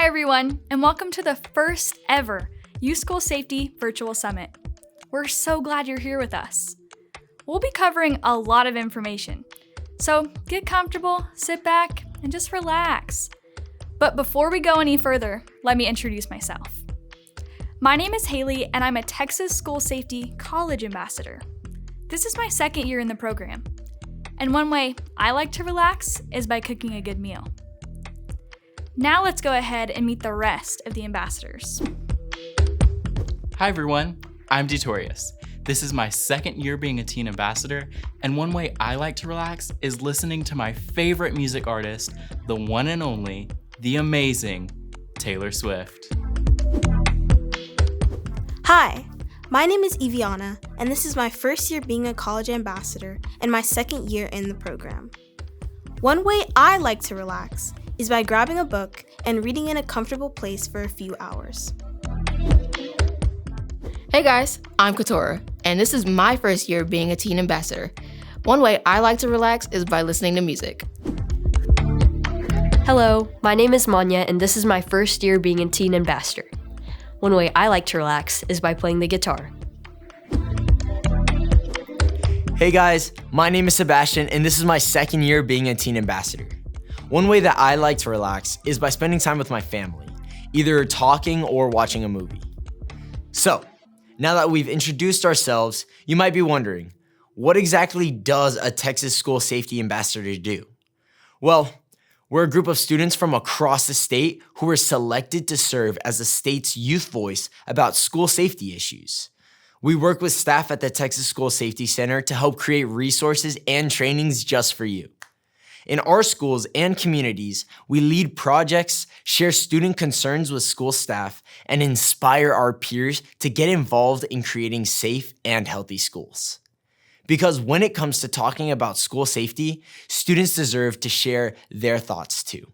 Hi everyone, and welcome to the first ever Youth School Safety Virtual Summit. We're so glad you're here with us. We'll be covering a lot of information, so get comfortable, sit back, and just relax. But before we go any further, let me introduce myself. My name is Haley, and I'm a Texas School Safety College Ambassador. This is my second year in the program, and one way I like to relax is by cooking a good meal. Now let's go ahead and meet the rest of the ambassadors. Hi everyone, I'm Detorius. This is my second year being a teen ambassador, and one way I like to relax is listening to my favorite music artist, the one and only, the amazing Taylor Swift. Hi, my name is Eviana, and this is my first year being a college ambassador and my second year in the program. One way I like to relax is by grabbing a book and reading in a comfortable place for a few hours. Hey guys, I'm Katora, and this is my first year being a teen ambassador. One way I like to relax is by listening to music. Hello, my name is Manya, and this is my first year being a teen ambassador. One way I like to relax is by playing the guitar. Hey guys, my name is Sebastian, and this is my second year being a teen ambassador. One way that I like to relax is by spending time with my family, either talking or watching a movie. So, now that we've introduced ourselves, you might be wondering, what exactly does a Texas School Safety Ambassador do? Well, we're a group of students from across the state who were selected to serve as the state's youth voice about school safety issues. We work with staff at the Texas School Safety Center to help create resources and trainings just for you. In our schools and communities, we lead projects, share student concerns with school staff, and inspire our peers to get involved in creating safe and healthy schools. Because when it comes to talking about school safety, students deserve to share their thoughts too.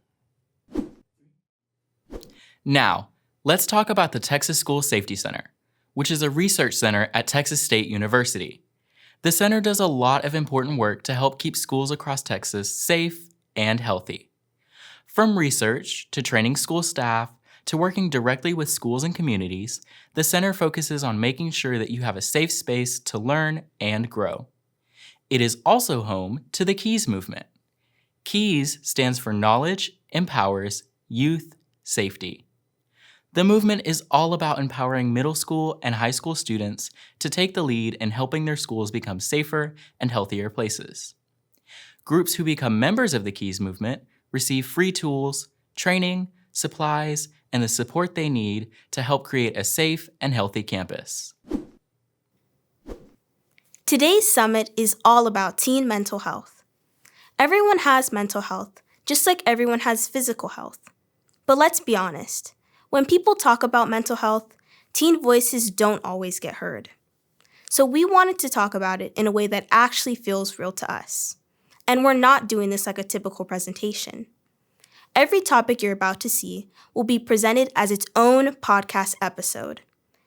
Now, let's talk about the Texas School Safety Center, which is a research center at Texas State University. The center does a lot of important work to help keep schools across Texas safe and healthy. From research to training school staff to working directly with schools and communities, the center focuses on making sure that you have a safe space to learn and grow. It is also home to the KEYS movement. KEYS stands for Knowledge Empowers Youth Safety. The movement is all about empowering middle school and high school students to take the lead in helping their schools become safer and healthier places. Groups who become members of the KEYS movement receive free tools, training, supplies, and the support they need to help create a safe and healthy campus. Today's summit is all about teen mental health. Everyone has mental health, just like everyone has physical health. But let's be honest. When people talk about mental health, teen voices don't always get heard. So we wanted to talk about it in a way that actually feels real to us. And we're not doing this like a typical presentation. Every topic you're about to see will be presented as its own podcast episode.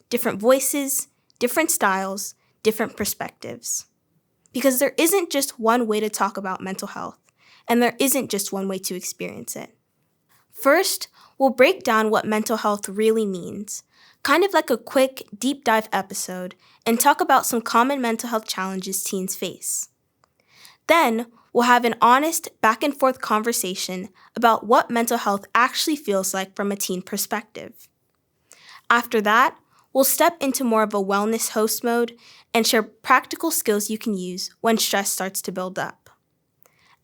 Different voices, different styles, different perspectives. Because there isn't just one way to talk about mental health, and there isn't just one way to experience it. First, we'll break down what mental health really means, kind of like a quick, deep dive episode, and talk about some common mental health challenges teens face. Then, we'll have an honest, back and forth conversation about what mental health actually feels like from a teen perspective. After that, we'll step into more of a wellness host mode and share practical skills you can use when stress starts to build up.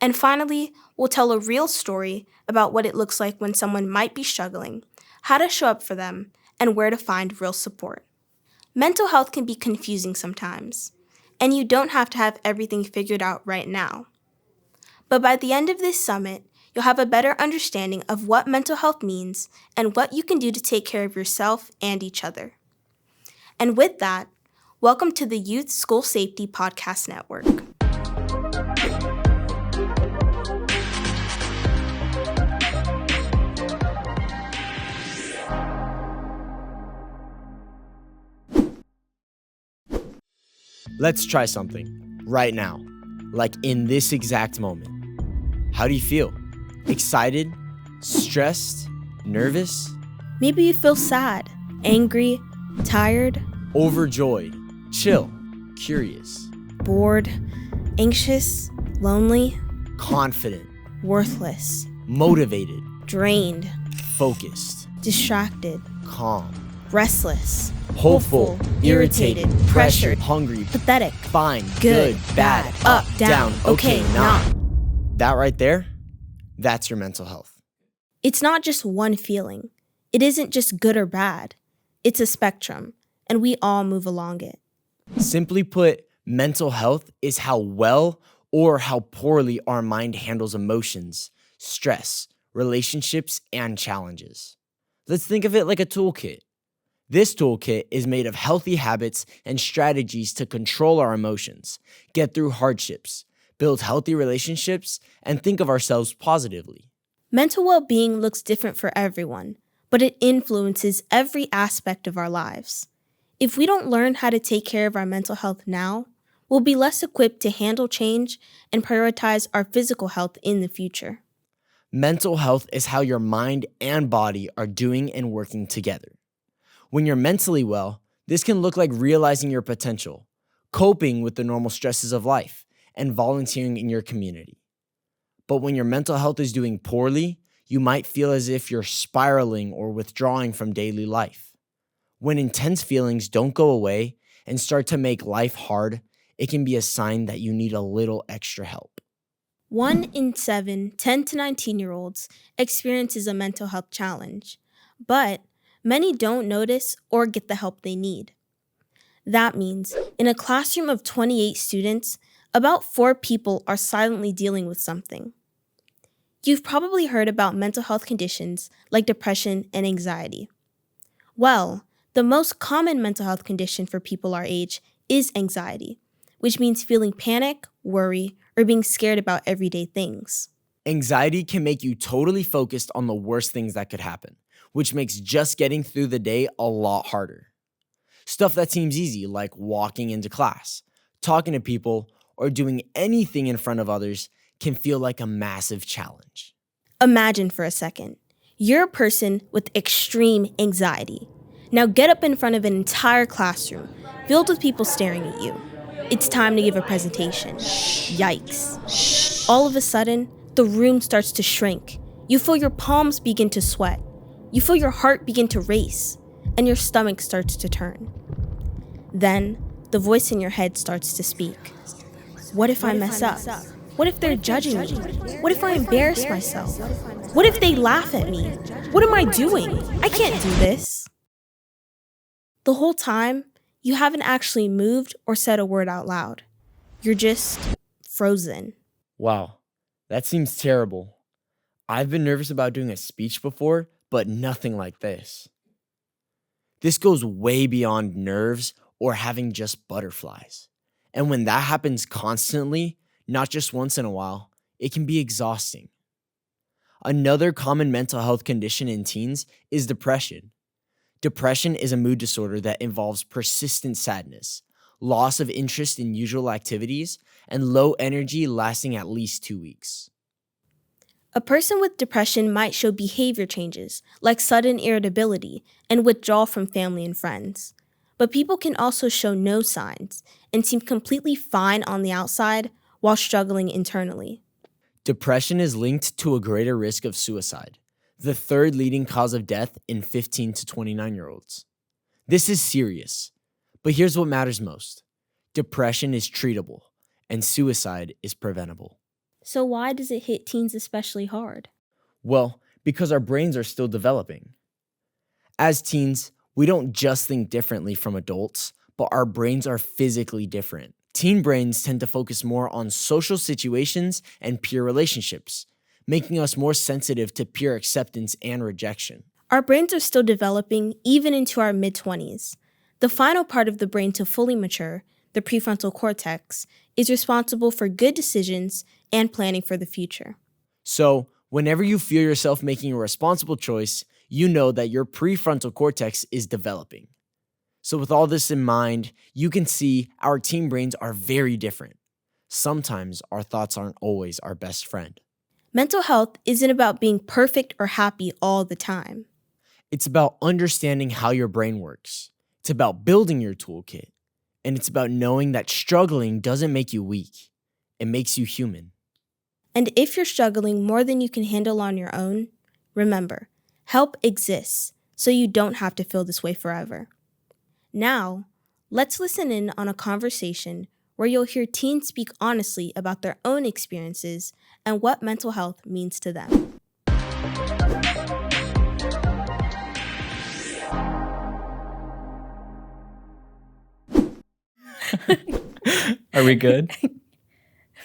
And finally, we'll tell a real story about what it looks like when someone might be struggling, how to show up for them, and where to find real support. Mental health can be confusing sometimes, and you don't have to have everything figured out right now. But by the end of this summit, you'll have a better understanding of what mental health means and what you can do to take care of yourself and each other. And with that, welcome to the Youth School Safety Podcast Network. Let's try something right now, like in this exact moment. How do you feel? Excited? Stressed? Nervous? Maybe you feel sad, angry, tired, Overjoyed? Chill? Curious? bored, anxious, lonely, Confident? worthless, Motivated? drained, Focused? distracted, Calm? restless, Hopeful? irritated, pressured, Hungry? pathetic, Fine? good, Bad? up, down, okay, not. That right there, that's your mental health. It's not just one feeling. It isn't just good or bad. It's a spectrum, and we all move along it. Simply put, mental health is how well or how poorly our mind handles emotions, stress, relationships, and challenges. Let's think of it like a toolkit. This toolkit is made of healthy habits and strategies to control our emotions, get through hardships, build healthy relationships, and think of ourselves positively. Mental well-being looks different for everyone, but it influences every aspect of our lives. If we don't learn how to take care of our mental health now, we'll be less equipped to handle change and prioritize our physical health in the future. Mental health is how your mind and body are doing and working together. When you're mentally well, this can look like realizing your potential, coping with the normal stresses of life, and volunteering in your community. But when your mental health is doing poorly, you might feel as if you're spiraling or withdrawing from daily life. When intense feelings don't go away and start to make life hard, it can be a sign that you need a little extra help. 1 in 7 10 to 19-year-olds experiences a mental health challenge, but many don't notice or get the help they need. That means in a classroom of 28 students, about 4 people are silently dealing with something. You've probably heard about mental health conditions like depression and anxiety. Well, the most common mental health condition for people our age is anxiety, which means feeling panic, worry, or being scared about everyday things. Anxiety can make you totally focused on the worst things that could happen, which makes just getting through the day a lot harder. Stuff that seems easy, like walking into class, talking to people, or doing anything in front of others, can feel like a massive challenge. Imagine for a second, you're a person with extreme anxiety. Now get up in front of an entire classroom filled with people staring at you. It's time to give a presentation. Yikes. All of a sudden, the room starts to shrink. You feel your palms begin to sweat. You feel your heart begin to race, and your stomach starts to turn. Then, the voice in your head starts to speak. What if I mess up? What if they're judging me? What if I embarrass myself? What if they laugh at me? What am I doing? I can't do this. The whole time, you haven't actually moved or said a word out loud. You're just frozen. Wow, that seems terrible. I've been nervous about doing a speech before, but nothing like this. This goes way beyond nerves or having just butterflies. And when that happens constantly, not just once in a while, it can be exhausting. Another common mental health condition in teens is depression. Depression is a mood disorder that involves persistent sadness, loss of interest in usual activities, and low energy lasting at least 2 weeks. A person with depression might show behavior changes, like sudden irritability and withdrawal from family and friends. But people can also show no signs and seem completely fine on the outside while struggling internally. Depression is linked to a greater risk of suicide, the third leading cause of death in 15 to 29-year-olds. This is serious, but here's what matters most. Depression is treatable, and suicide is preventable. So why does it hit teens especially hard? Well, because our brains are still developing. As teens, we don't just think differently from adults, but our brains are physically different. Teen brains tend to focus more on social situations and peer relationships, making us more sensitive to peer acceptance and rejection. Our brains are still developing even into our mid-20s. The final part of the brain to fully mature, the prefrontal cortex, is responsible for good decisions and planning for the future. So, whenever you feel yourself making a responsible choice, you know that your prefrontal cortex is developing. So with all this in mind, you can see our teen brains are very different. Sometimes our thoughts aren't always our best friend. Mental health isn't about being perfect or happy all the time. It's about understanding how your brain works. It's about building your toolkit. And it's about knowing that struggling doesn't make you weak. It makes you human. And if you're struggling more than you can handle on your own, remember, help exists, so you don't have to feel this way forever. Now, let's listen in on a conversation where you'll hear teens speak honestly about their own experiences and what mental health means to them. Are we good?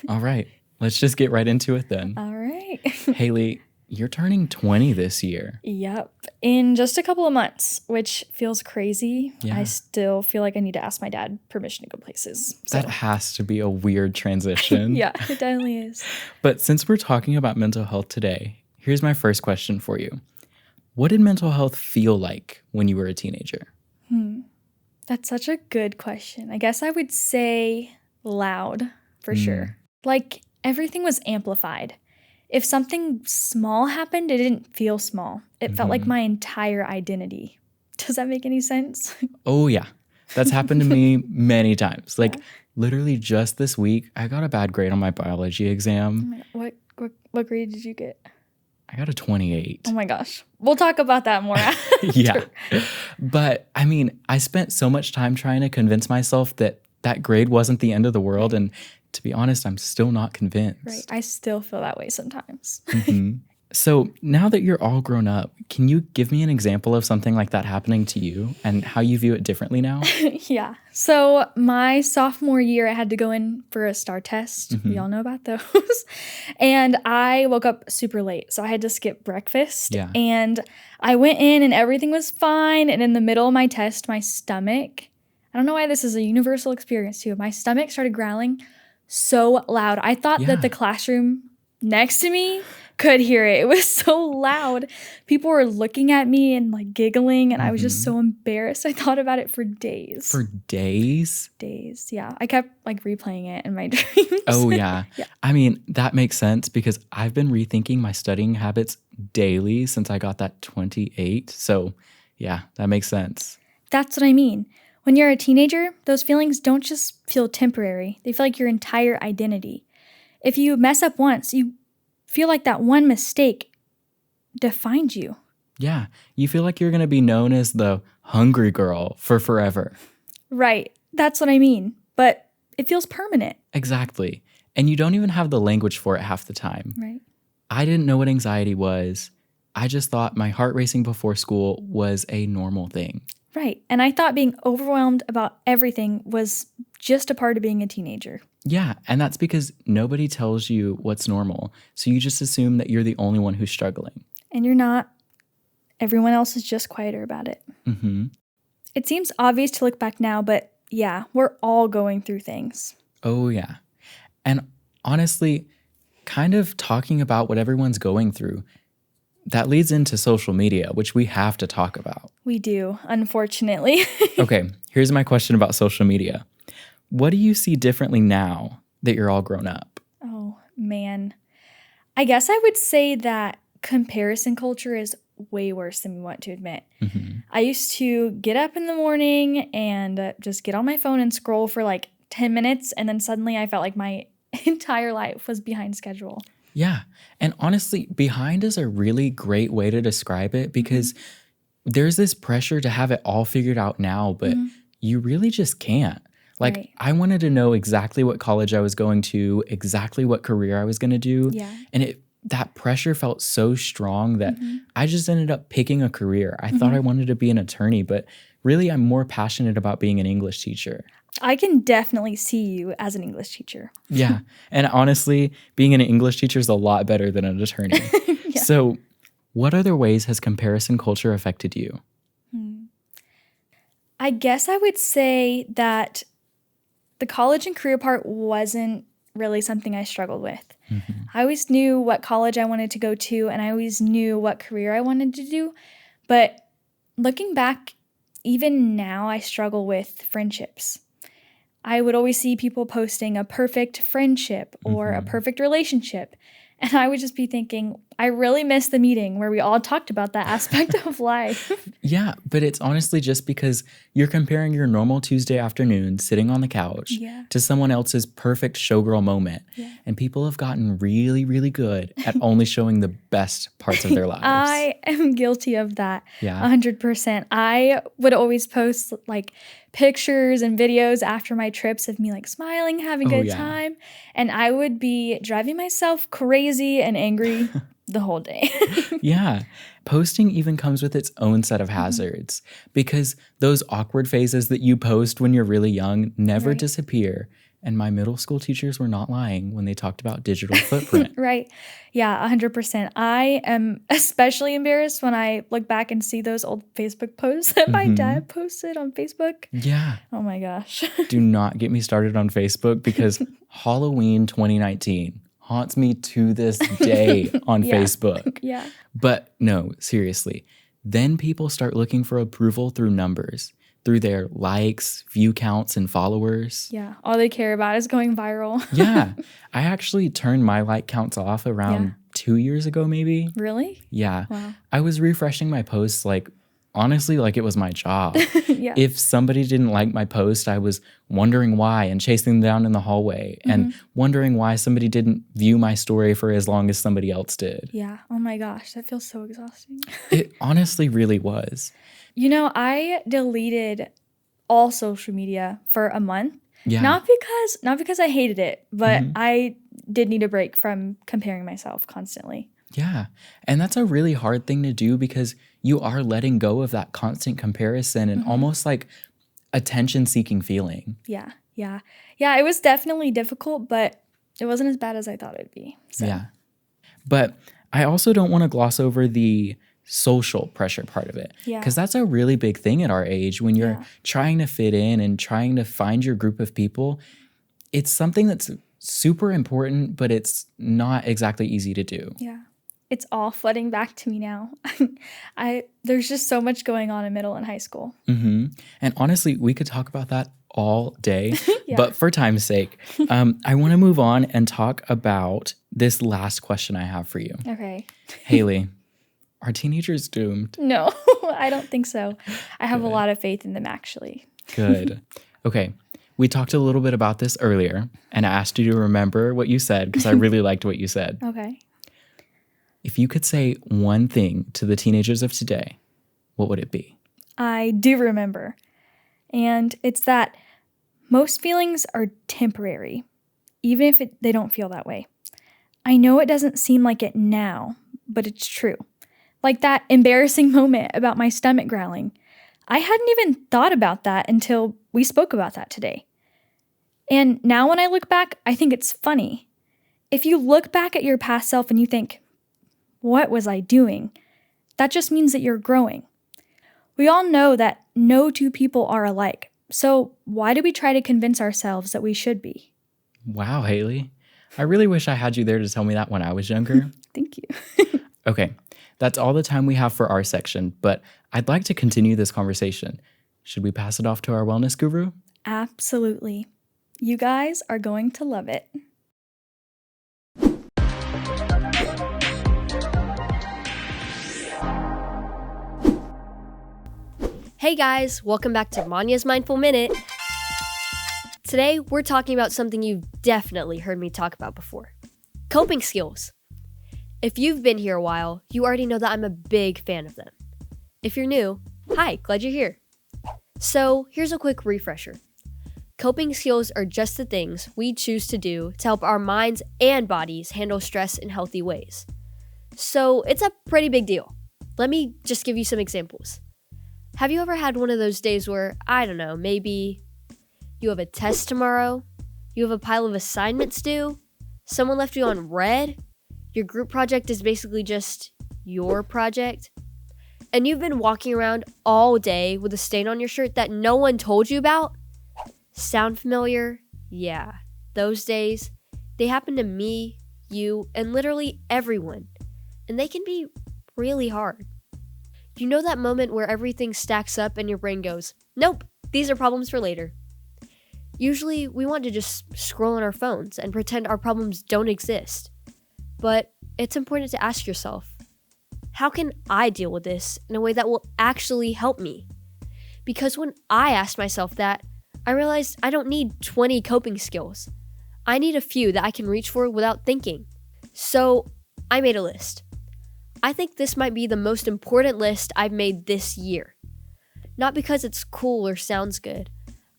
All right. Let's just get right into it then. All right. Haley, you're turning 20 this year. Yep. In just a couple of months, which feels crazy. Yeah. I still feel like I need to ask my dad permission to go places. So, That has to be a weird transition. yeah, it definitely is. But since we're talking about mental health today, here's my first question for you. What did mental health feel like when you were a teenager? That's such a good question. I guess I would say loud, for sure. Like everything was amplified. If something small happened, it didn't feel small. It felt like my entire identity. Does that make any sense? Oh, yeah. That's happened to me many times. Like literally just this week, I got a bad grade on my biology exam. What grade did you get? I got a 28. Oh my gosh. We'll talk about that more after. Yeah. But I mean, I spent so much time trying to convince myself that that grade wasn't the end of the world. And to be honest, I'm still not convinced. Right. I still feel that way sometimes. So now that you're all grown up, can you give me an example of something like that happening to you and how you view it differently now? Yeah. So my sophomore year, I had to go in for a STAR test. We all know about those. And I woke up super late. So I had to skip breakfast. Yeah. And I went in and everything was fine. And in the middle of my test, my stomach, I don't know why this is a universal experience too. My stomach started growling so loud. I thought Yeah. that the classroom next to me could hear it. It was so loud. People were looking at me and like giggling, and I was just so embarrassed. I thought about it for days. For days? Days, yeah. I kept like replaying it in my dreams. Oh, yeah. Yeah. I mean, that makes sense because I've been rethinking my studying habits daily since I got that 28. So, yeah, that makes sense. That's what I mean. When you're a teenager, those feelings don't just feel temporary. They feel like your entire identity. If you mess up once, you feel like that one mistake defined you. Yeah, you feel like you're going to be known as the hungry girl for forever. Right. That's what I mean. But it feels permanent. Exactly. And you don't even have the language for it half the time. Right. I didn't know what anxiety was. I just thought my heart racing before school was a normal thing. Right. And I thought being overwhelmed about everything was just a part of being a teenager. Yeah, and that's because nobody tells you what's normal. So you just assume that you're the only one who's struggling. And you're not. Everyone else is just quieter about it. It seems obvious to look back now, but yeah, we're all going through things. Oh, yeah. And honestly, kind of talking about what everyone's going through, that leads into social media, which we have to talk about. We do, unfortunately. Okay, here's my question about social media. What do you see differently now that you're all grown up? Oh, man. I guess I would say that comparison culture is way worse than we want to admit. I used to get up in the morning and just get on my phone and scroll for like 10 minutes, and then suddenly I felt like my entire life was behind schedule. Yeah, and honestly, behind is a really great way to describe it because there's this pressure to have it all figured out now, but you really just can't. Like, Right. I wanted to know exactly what college I was going to, exactly what career I was going to do. Yeah. And that pressure felt so strong that I just ended up picking a career. I thought I wanted to be an attorney, but really I'm more passionate about being an English teacher. I can definitely see you as an English teacher. Yeah. And honestly, being an English teacher is a lot better than an attorney. So, what other ways has comparison culture affected you? I guess I would say that the college and career part wasn't really something I struggled with. I always knew what college I wanted to go to, and I always knew what career I wanted to do. But looking back, even now, I struggle with friendships. I would always see people posting a perfect friendship or a perfect relationship. And I would just be thinking, I really missed the meeting where we all talked about that aspect of life. Yeah, but it's honestly just because you're comparing your normal Tuesday afternoon sitting on the couch Yeah. to someone else's perfect showgirl moment. Yeah. And people have gotten really, really good at only showing the best parts of their lives. I am guilty of that. Yeah. 100%. I would always post like pictures and videos after my trips of me like smiling, having a Oh, good yeah. time. And I would be driving myself crazy and angry the whole day. Yeah. Posting even comes with its own set of hazards because those awkward phases that you post when you're really young never Right. disappear. And my middle school teachers were not lying when they talked about digital footprint. Right. Yeah, 100%. I am especially embarrassed when I look back and see those old Facebook posts that my dad posted on Facebook. Yeah. Oh my gosh. Do not get me started on Facebook because Halloween 2019 haunts me to this day on Yeah. Facebook. Yeah. But no, seriously. Then people start looking for approval through numbers, through their likes, view counts, and followers. Yeah. All they care about is going viral. Yeah. I actually turned my like counts off around Yeah. 2 years ago, maybe. Really? Yeah. Wow. I was refreshing my posts like, honestly, like it was my job. Yeah. If somebody didn't like my post, I was wondering why and chasing them down in the hallway and wondering why somebody didn't view my story for as long as somebody else did. Yeah. Oh my gosh. That feels so exhausting. It honestly really was. You know, I deleted all social media for a month. Yeah. Not because I hated it, but I did need a break from comparing myself constantly. Yeah. And that's a really hard thing to do because you are letting go of that constant comparison and almost like attention seeking feeling. Yeah. Yeah. Yeah. It was definitely difficult, but it wasn't as bad as I thought it'd be. So. Yeah. But I also don't want to gloss over the social pressure part of it. Yeah. Because that's a really big thing at our age when you're Yeah. trying to fit in and trying to find your group of people. It's something that's super important, but it's not exactly easy to do. Yeah. It's all flooding back to me now. There's just so much going on in middle and high school. And honestly, we could talk about that all day, Yeah. but for time's sake, I want to move on and talk about this last question I have for you. Okay. Haley, are teenagers doomed? No, I don't think so. I have a lot of faith in them actually. Good. Okay. We talked a little bit about this earlier, and I asked you to remember what you said because I really liked what you said. Okay. If you could say one thing to the teenagers of today, what would it be? I do remember. And it's that most feelings are temporary, even if they don't feel that way. I know it doesn't seem like it now, but it's true. Like that embarrassing moment about my stomach growling. I hadn't even thought about that until we spoke about that today. And now when I look back, I think it's funny. If you look back at your past self and you think, what was I doing? That just means that you're growing. We all know that no two people are alike. So why do we try to convince ourselves that we should be? Wow, Haley. I really wish I had you there to tell me that when I was younger. Thank you. Okay, that's all the time we have for our section, but I'd like to continue this conversation. Should we pass it off to our wellness guru? Absolutely. You guys are going to love it. Hey guys, welcome back to Manya's Mindful Minute. Today, we're talking about something you've definitely heard me talk about before. Coping skills. If you've been here a while, you already know that I'm a big fan of them. If you're new, hi, glad you're here. So, here's a quick refresher. Coping skills are just the things we choose to do to help our minds and bodies handle stress in healthy ways. So, it's a pretty big deal. Let me just give you some examples. Have you ever had one of those days where, I don't know, maybe you have a test tomorrow, you have a pile of assignments due, someone left you on red, your group project is basically just your project, and you've been walking around all day with a stain on your shirt that no one told you about? Sound familiar? Yeah, those days, they happen to me, you, and literally everyone, and they can be really hard. You know that moment where everything stacks up and your brain goes, nope, these are problems for later. Usually, we want to just scroll on our phones and pretend our problems don't exist. But it's important to ask yourself, how can I deal with this in a way that will actually help me? Because when I asked myself that, I realized I don't need 20 coping skills. I need a few that I can reach for without thinking. So I made a list. I think this might be the most important list I've made this year. Not because it's cool or sounds good.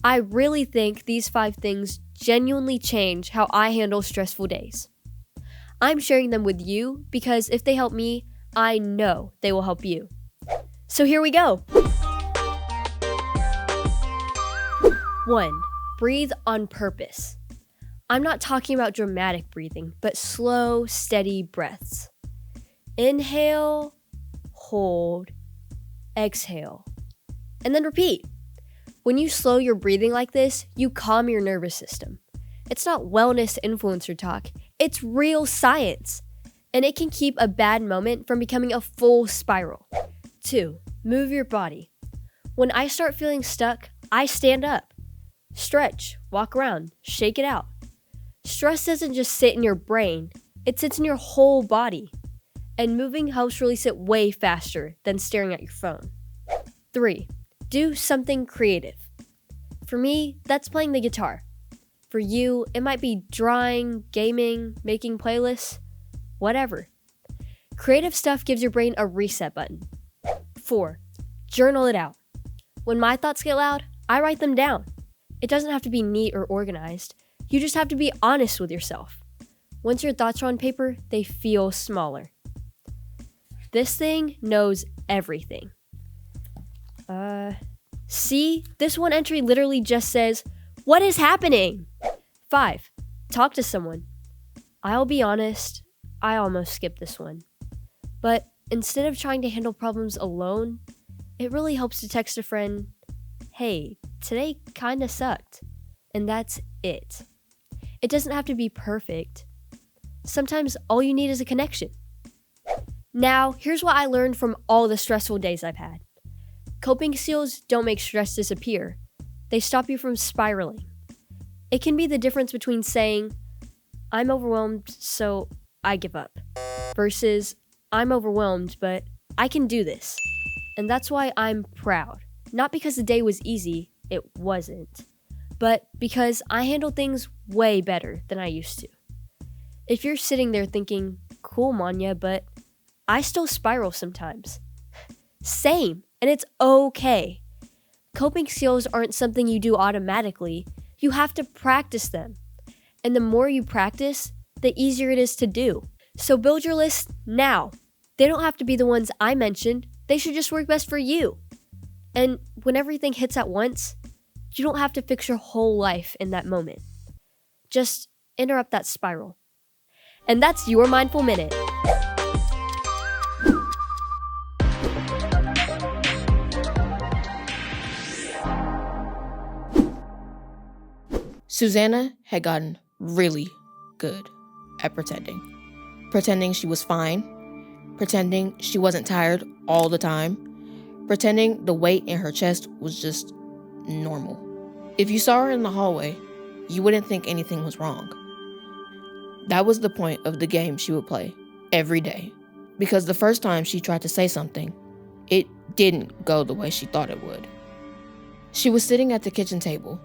I really think these 5 things genuinely change how I handle stressful days. I'm sharing them with you because if they help me, I know they will help you. So here we go. 1. Breathe on purpose. I'm not talking about dramatic breathing, but slow, steady breaths. Inhale, hold, exhale, and then repeat. When you slow your breathing like this, you calm your nervous system. It's not wellness influencer talk, it's real science. And it can keep a bad moment from becoming a full spiral. 2. Move your body. When I start feeling stuck, I stand up. Stretch, walk around, shake it out. Stress doesn't just sit in your brain, it sits in your whole body. And moving helps release it way faster than staring at your phone. 3. Do something creative. For me, that's playing the guitar. For you, it might be drawing, gaming, making playlists, whatever. Creative stuff gives your brain a reset button. 4. Journal it out. When my thoughts get loud, I write them down. It doesn't have to be neat or organized. You just have to be honest with yourself. Once your thoughts are on paper, they feel smaller. This thing knows everything. See? This one entry literally just says, "What is happening?" 5. Talk to someone. I'll be honest, I almost skipped this one. But instead of trying to handle problems alone, it really helps to text a friend, "Hey, today kinda sucked." And that's it. It doesn't have to be perfect. Sometimes all you need is a connection. Now, here's what I learned from all the stressful days I've had. Coping skills don't make stress disappear. They stop you from spiraling. It can be the difference between saying, "I'm overwhelmed, so I give up," versus, "I'm overwhelmed, but I can do this." And that's why I'm proud. Not because the day was easy, it wasn't, but because I handle things way better than I used to. If you're sitting there thinking, "Cool, Manya, but I still spiral sometimes." Same, and it's okay. Coping skills aren't something you do automatically. You have to practice them. And the more you practice, the easier it is to do. So build your list now. They don't have to be the ones I mentioned. They should just work best for you. And when everything hits at once, you don't have to fix your whole life in that moment. Just interrupt that spiral. And that's your Mindful Minute. Susanna had gotten really good at pretending. Pretending she was fine. Pretending she wasn't tired all the time. Pretending the weight in her chest was just normal. If you saw her in the hallway, you wouldn't think anything was wrong. That was the point of the game she would play every day. Because the first time she tried to say something, it didn't go the way she thought it would. She was sitting at the kitchen table.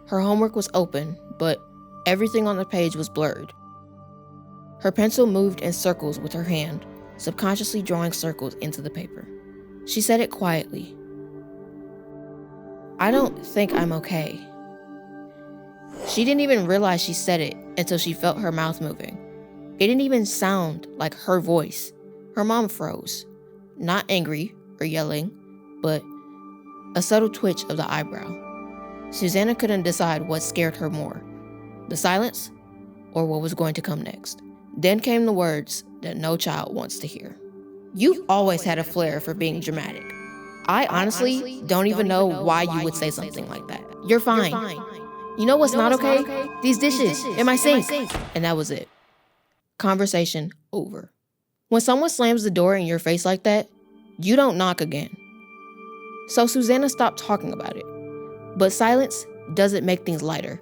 Her homework was open, but everything on the page was blurred. Her pencil moved in circles with her hand, subconsciously drawing circles into the paper. She said it quietly. "I don't think I'm okay." She didn't even realize she said it until she felt her mouth moving. It didn't even sound like her voice. Her mom froze. Not angry or yelling, but a subtle twitch of the eyebrow. Susanna couldn't decide what scared her more, the silence or what was going to come next. Then came the words that no child wants to hear. "You've always had a flair for being dramatic. I honestly don't even know why you would say something like that. You're fine. You know what's not okay? These dishes in my sink." And that was it. Conversation over. When someone slams the door in your face like that, you don't knock again. So Susanna stopped talking about it. But silence doesn't make things lighter.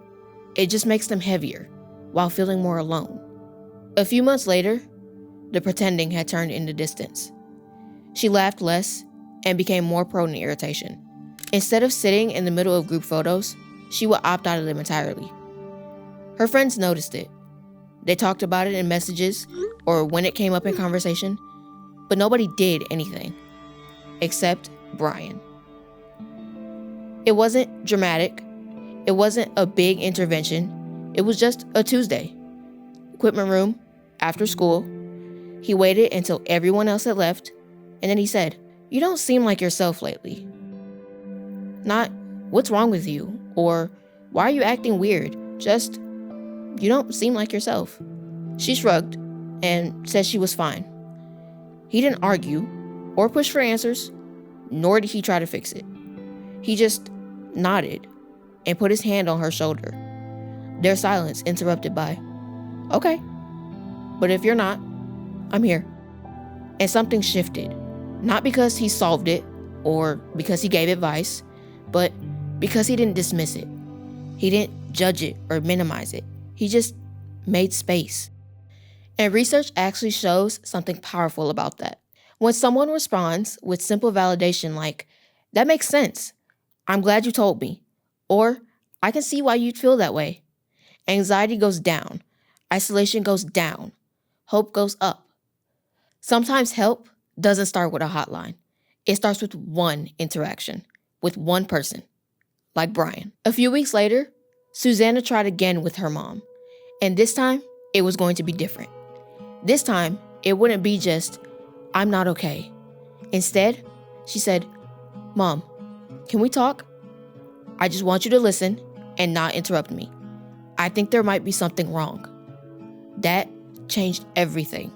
It just makes them heavier, while feeling more alone. A few months later, The pretending had turned into distance. She laughed less and became more prone to irritation. Instead of sitting in the middle of group photos, she would opt out of them entirely. Her friends noticed it. They talked about it in messages or when it came up in conversation, but nobody did anything, except Brian. It wasn't dramatic. It wasn't a big intervention. It was just a Tuesday. Equipment room, after school. He waited until everyone else had left, and then he said, "You don't seem like yourself lately." Not, "What's wrong with you?" or "Why are you acting weird?" Just, "You don't seem like yourself." She shrugged and said she was fine. He didn't argue or push for answers, nor did he try to fix it. He just nodded and put his hand on her shoulder. Their silence interrupted by, "Okay, but if you're not, I'm here." And something shifted, not because he solved it or because he gave advice, but because he didn't dismiss it. He didn't judge it or minimize it. He just made space. And research actually shows something powerful about that. When someone responds with simple validation like, "That makes sense. I'm glad you told me," or "I can see why you'd feel that way," anxiety goes down, isolation goes down, hope goes up. Sometimes help doesn't start with a hotline. It starts with one interaction, with one person, like Brian. A few weeks later, Susanna tried again with her mom, and this time it was going to be different. This time, it wouldn't be just, "I'm not okay." Instead, she said, "Mom, can we talk? I just want you to listen and not interrupt me. I think there might be something wrong." That changed everything.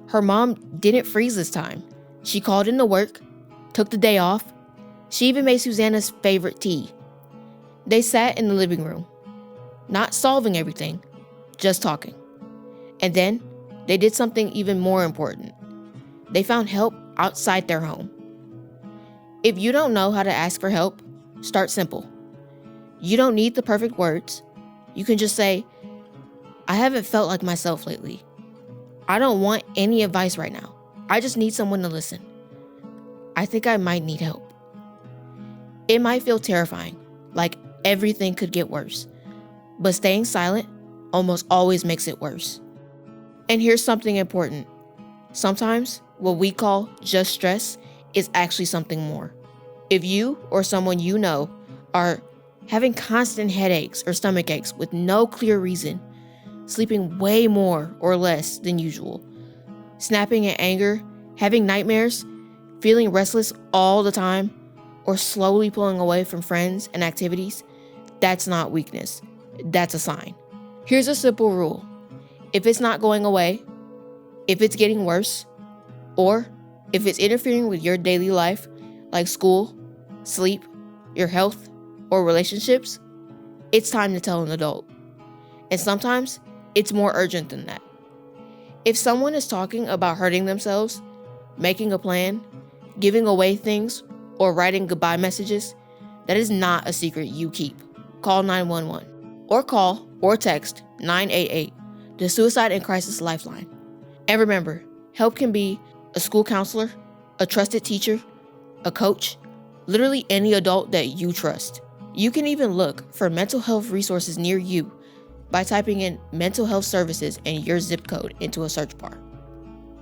Her mom didn't freeze this time. She called into work, took the day off. She even made Susanna's favorite tea. They sat in the living room, not solving everything, just talking. And then they did something even more important. They found help outside their home. If you don't know how to ask for help, start simple. You don't need the perfect words. You can just say, "I haven't felt like myself lately. I don't want any advice right now. I just need someone to listen. I think I might need help." It might feel terrifying, like everything could get worse, but staying silent almost always makes it worse. And here's something important. Sometimes what we call just stress is actually something more. If you or someone you know are having constant headaches or stomach aches with no clear reason, sleeping way more or less than usual, snapping in anger, having nightmares, feeling restless all the time, or slowly pulling away from friends and activities, that's not weakness. That's a sign. Here's a simple rule. If it's not going away, if it's getting worse, or if it's interfering with your daily life, like school, sleep, your health, or relationships, it's time to tell an adult. And sometimes it's more urgent than that. If someone is talking about hurting themselves, making a plan, giving away things, or writing goodbye messages, that is not a secret you keep. Call 911 or call or text 988, the Suicide and Crisis Lifeline. And remember, help can be a school counselor, a trusted teacher, a coach, literally any adult that you trust. You can even look for mental health resources near you by typing in mental health services and your zip code into a search bar.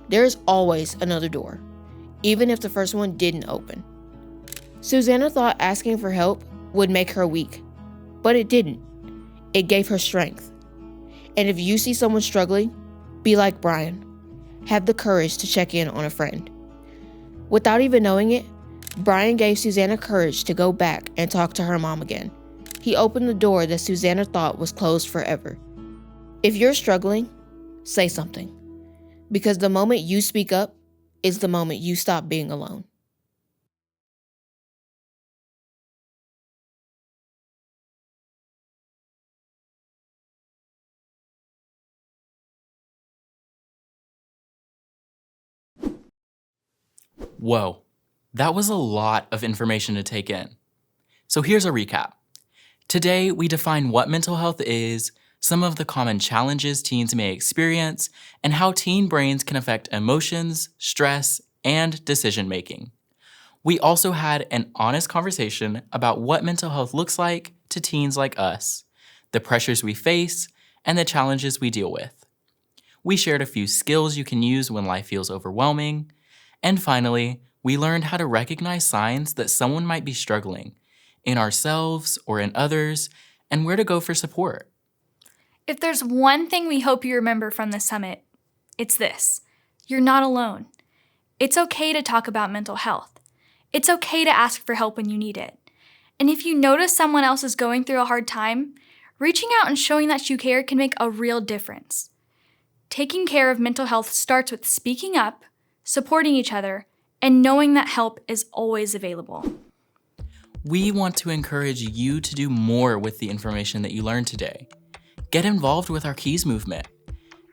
There is always another door, even if the first one didn't open. Susanna thought asking for help would make her weak, but it didn't. It gave her strength. And if you see someone struggling, be like Brian. Have the courage to check in on a friend. Without even knowing it, Brian gave Susanna courage to go back and talk to her mom again. He opened the door that Susanna thought was closed forever. If you're struggling, say something. Because the moment you speak up is the moment you stop being alone. Whoa, that was a lot of information to take in. So here's a recap. Today, we define what mental health is, some of the common challenges teens may experience, and how teen brains can affect emotions, stress, and decision making. We also had an honest conversation about what mental health looks like to teens like us, the pressures we face, and the challenges we deal with. We shared a few skills you can use when life feels overwhelming, and finally, we learned how to recognize signs that someone might be struggling in ourselves or in others, and where to go for support. If there's one thing we hope you remember from this summit, it's this: you're not alone. It's okay to talk about mental health. It's okay to ask for help when you need it. And if you notice someone else is going through a hard time, reaching out and showing that you care can make a real difference. Taking care of mental health starts with speaking up, supporting each other, and knowing that help is always available. We want to encourage you to do more with the information that you learned today. Get involved with our Keys movement.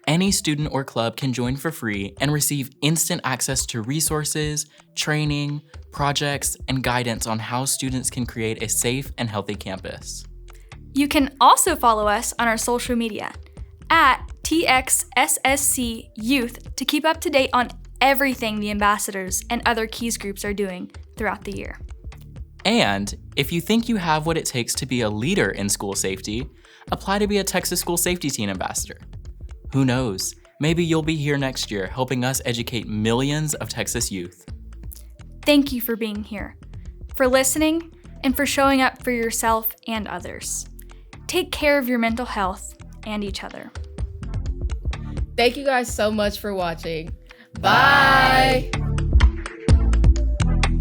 Any student or club can join for free and receive instant access to resources, training, projects, and guidance on how students can create a safe and healthy campus. You can also follow us on our social media at TXSSC Youth to keep up to date on everything the ambassadors and other Keys groups are doing throughout the year. And if you think you have what it takes to be a leader in school safety, apply to be a Texas School Safety Teen Ambassador. Who knows, maybe you'll be here next year helping us educate millions of Texas youth. Thank you for being here, for listening, and for showing up for yourself and others. Take care of your mental health and each other. Thank you guys so much for watching. Bye.